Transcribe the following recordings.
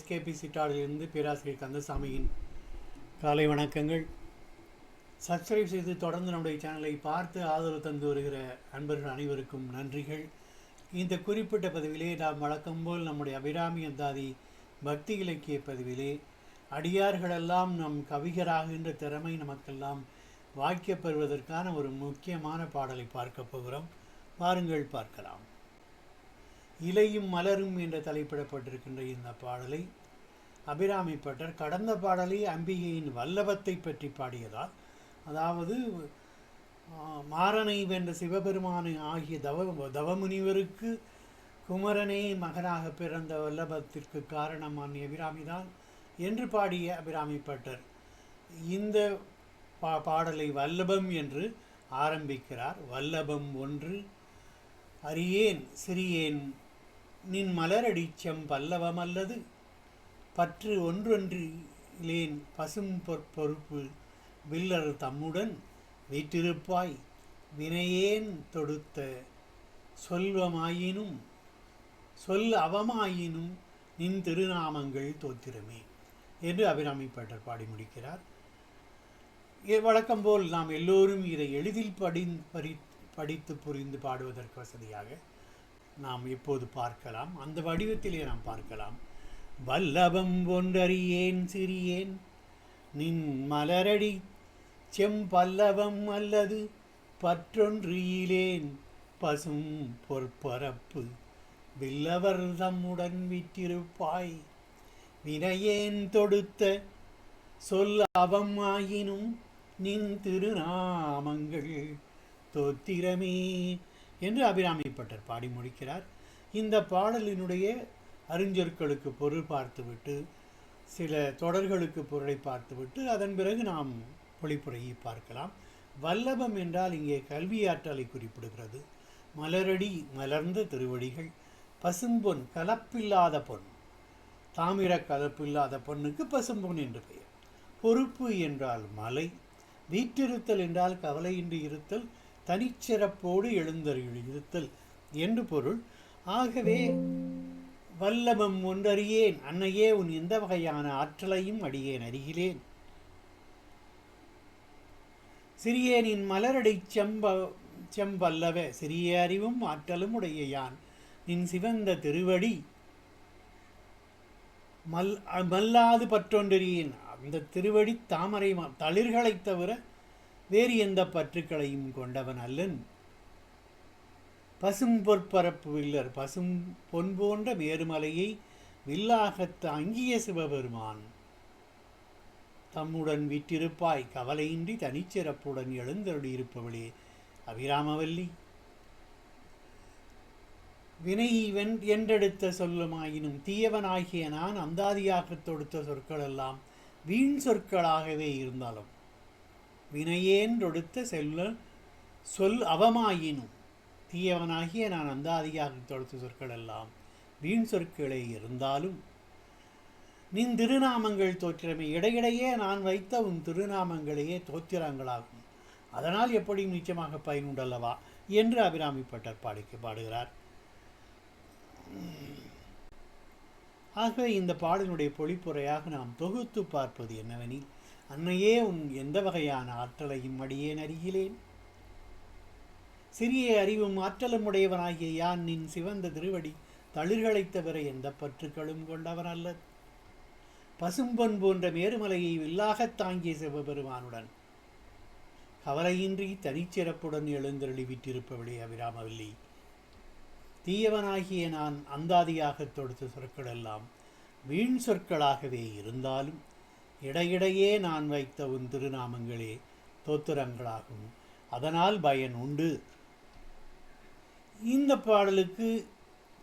SKB சிட்டாடிலிருந்து பேராசிரியர் கந்தசாமியின் காலை வணக்கங்கள். சப்ஸ்கிரைப் செய்து தொடர்ந்து நம்முடைய சேனலை பார்த்து ஆதரவு தந்து வருகிற அன்பர்கள் அனைவருக்கும் நன்றிகள். இந்த குறிப்பிட்ட பதிவிலே நாம் வழக்கம்போல் நம்முடைய அபிராமி அந்தாதி பக்தி இலக்கிய பதிவிலே அடியார்களெல்லாம் நம் கவிகராகின்ற திறமை நமக்கெல்லாம் வாய்க்கப்பெறுவதற்கான ஒரு முக்கியமான பாடலை பார்க்க போகிறோம். பாருங்கள், பார்க்கலாம். இலையும் மலரும் என்ற தலைப்பிடப்பட்டிருக்கின்ற இந்த பாடலை அபிராமி பட்டர் கடந்த பாடலை அம்பிகையின் வல்லபத்தை பற்றி பாடியதால், அதாவது மாறனை வென்ற சிவபெருமானை ஆகிய தவமுனிவருக்கு குமரனே மகனாக பிறந்த வல்லபத்திற்கு காரணமான அபிராமிதான் என்று பாடிய அபிராமி பட்டர் இந்த பாடலை வல்லபம் என்று ஆரம்பிக்கிறார். வல்லபம் ஒன்று அறியேன் சிறியேன் நின் மலரடிச்சம் பல்லவம் அல்லது பற்று ஒன்றொன்றிலேன் பசும் பொறுப்பு வில்லர் தம்முடன் வீற்றிருப்பாய் வினையேன் தொடுத்த சொல்வமாயினும் சொல் அவமாயினும் நின் திருநாமங்கள் தோத்திரமே என்று அபிராமி பட்டர் பாடி முடிக்கிறார். வழக்கம்போல் நாம் எல்லோரும் இதை எளிதில் படித்து புரிந்து பாடுவதற்கு வசதியாக நாம் இப்போது பார்க்கலாம். அந்த வடிவத்திலே நாம் பார்க்கலாம். வல்லபம் ஒன்றறியேன் சிறியேன் நின் மலரடி செம்பல்லவம் அல்லது பற்றொன்றியிலேன் பசும் பொற்பரப்பு வில்லவர் தம்முடன் விற்றிருப்பாய் வினையேன் தொடுத்த சொல் அவம் ஆயினும் நின் திருநாமங்கள் தோத்திரமே என்று அபிராமி பட்டர் பாடி முடிக்கிறார். இந்த பாடலினுடைய அறிஞர்களுக்கு பொருள் பார்த்துவிட்டு சில தொடர்களுக்கு பொருளை பார்த்துவிட்டு அதன் பிறகு நாம் பொழிப்புரையை பார்க்கலாம். வல்லபம் என்றால் இங்கே கல்வியாற்றலை குறிப்பிடுகிறது. மலரடி மலர்ந்த திருவடிகள், பசும்பொன் கலப்பில்லாத பொன், தாமிர கலப்பில்லாத பொண்ணுக்கு பசும்பொன் என்று பெயர். பொறுப்பு என்றால் மலை, வீற்றிருத்தல் என்றால் கவலையின்றி இருத்தல், தனிச்சிறப்போடு எழுந்தருளி இருத்தல் என்று பொருள். ஆகவே வல்லபம் ஒன்றறியேன், அன்னையே உன் எந்த வகையான ஆற்றலையும் அடியேன் அறிகிலேன். சிறியேனின் மலரடை செம்பல்லவ, சிறிய அறிவும் ஆற்றலும் உடைய யான் நின் சிவந்த திருவடி மல்லாது பற்றொன்றறியேன். அந்த திருவடி தாமரை தளிர்களைத் தவிர வேறு எந்த பற்றுக்களையும் கொண்டவன் அல்லன். பசும் பொற்பரப்பு வில்லர், பசும் பொன் போன்ற மேருமலையை வில்லாகத் தாங்கிய சிவபெருமான் தம்முடன் விற்றிருப்பாய் கவலையின்றி தனிச்சிறப்புடன் எழுந்தருளி இருப்பவளே அபிராமவல்லி. வினை என்றெடுத்த சொல்லுமாயினும் தீயவனாகிய நான் அந்தாதியாக தொடுத்த சொற்களெல்லாம் வீண் சொற்களாகவே இருந்தாலும் வினையேன் தொடுத்த சொல் அவமாயினும் தீயவனாகிய நான் அந்தாதியாக தொடுத்த சொற்கள் எல்லாம் வீண் சொற்களே இருந்தாலும் நின் திருநாமங்கள் தோற்றிரமே, இடையிடையே நான் வைத்த உன் திருநாமங்களையே தோத்திரங்களாகும், அதனால் எப்படியும் நிச்சயமாக பயனுண்டல்லவா என்று அபிராமி பட்டர் பாடுகிறார். ஆகவே இந்த பாடலினுடைய பொழிப்புரையாக நாம் தொகுத்து பார்ப்பது என்னவெனில், அன்னையே உன் எந்த வகையான ஆற்றலையும் அடியேன் அறிகிலேன். சிறிய அறிவும் ஆற்றலும் உடையவனாகிய யான் நின் சிவந்த திருவடி தளிர்களைத் தவிர எந்த பற்றுக்களும் கொண்டவன் அல்ல. பசும்பொன் போன்ற மேருமலையை வில்லாகத் தாங்கிய சிவபெருமானுடன் கவலையின்றி தனிச்சிறப்புடன் எழுந்தருளி விட்டிருப்பவளே அபிராமவல்லி. தீயவனாகிய நான் அந்தாதியாக தொடுத்த சொற்கள் எல்லாம் வீண் சொற்களாகவே இருந்தாலும் இடையிடையே நான் வைத்த உன் திருநாமங்களே தோத்திரங்களாகும், அதனால் பயன் உண்டு. இந்த பாடலுக்கு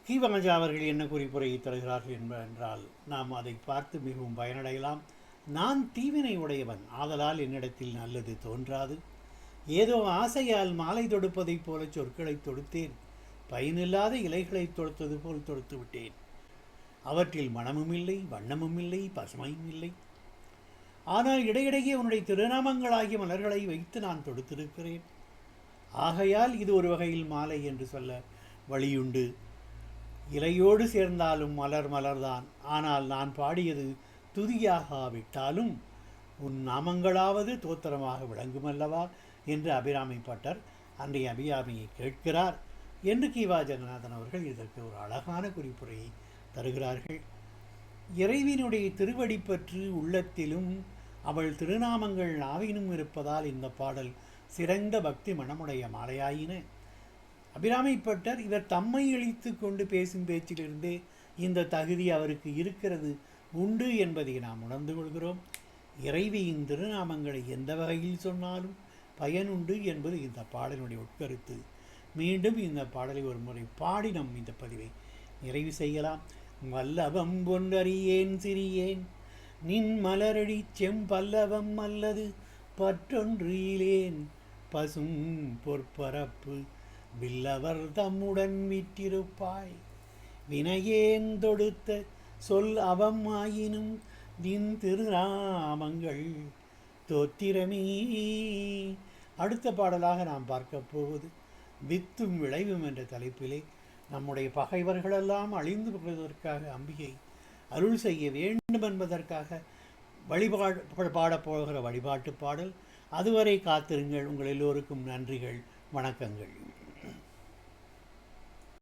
கீவமஜா அவர்கள் என்ன குறிப்புரையை தருகிறார்கள் என்றால் நாம் அதை பார்த்து மிகவும் பயனடையலாம். நான் தீவினை உடையவன், ஆதலால் என்னிடத்தில் நல்லது தோன்றாது. ஏதோ ஆசையால் மாலை தொடுப்பதைப் போல சொற்களை தொடுத்தேன், பயனில்லாத இலைகளை தொடுத்தது போல் தொடுத்து விட்டேன். அவற்றில் மனமும் இல்லை, வண்ணமும் இல்லை, பசுமையும் இல்லை. ஆனால் இடையிடையே உன்னுடைய திருநாமங்களாகிய மலர்களை வைத்து நான் தொடுத்திருக்கிறேன். ஆகையால் இது ஒரு வகையில் மாலை என்று சொல்ல வழியுண்டு. இலையோடு சேர்ந்தாலும் மலர் மலர்தான். ஆனால் நான் பாடியது துதியாகாவிட்டாலும் உன் நாமங்களாவது தோத்திரமாக விளங்குமல்லவா என்று அபிராமி பட்டர் அன்றைய அபிராமியை கேட்கிறார் என்று கீவா ஜெகநாதன் அவர்கள் இதற்கு ஒரு அழகான குறிப்புரையை தருகிறார்கள். இறைவனுடைய திருவடி பற்று உள்ளத்திலும் அவள் திருநாமங்கள் நாவினும் இருப்பதால் இந்த பாடல் சிறந்த பக்தி மனமுடைய மாலையாயின. அபிராமிப்பட்டர் இவர் தம்மை இழித்து கொண்டு பேசும் பேச்சிலிருந்தே இந்த தகுதி அவருக்கு இருக்கிறது உண்டு என்பதை நாம் உணர்ந்து கொள்கிறோம். இறைவியின் திருநாமங்களை எந்த வகையில் சொன்னாலும் பயனுண்டு என்பது இந்த பாடலினுடைய உட்கருத்து. மீண்டும் இந்த பாடலை ஒரு முறை பாடி நம் இந்த பதிவை நிறைவு செய்யலாம். வல்லவம் ஒன்றறியேன் சிறியேன் நின் மலரடி செம்பல்லவம் அல்லது பற்றொன்றிலேன் பசும் பொற்பரப்பு வில்லவர் தம்முடன் விற்றிருப்பாய் வினையேன் தொடுத்த சொல் அவம் ஆயினும் நின் திருநாமங்கள் தோத்திரமே. அடுத்த பாடலாக நாம் பார்க்க போவது வித்தும் விளைவும் என்ற தலைப்பிலே நம்முடைய பகைவர்களெல்லாம் அழிந்து போவதற்காக அம்பிகை அருள் செய்ய வேண்டும் என்பதற்காக பாடப்போகிற வழிபாட்டு பாடல். அதுவரை காத்திருங்கள். உங்கள் எல்லோருக்கும் நன்றிகள், வணக்கங்கள்.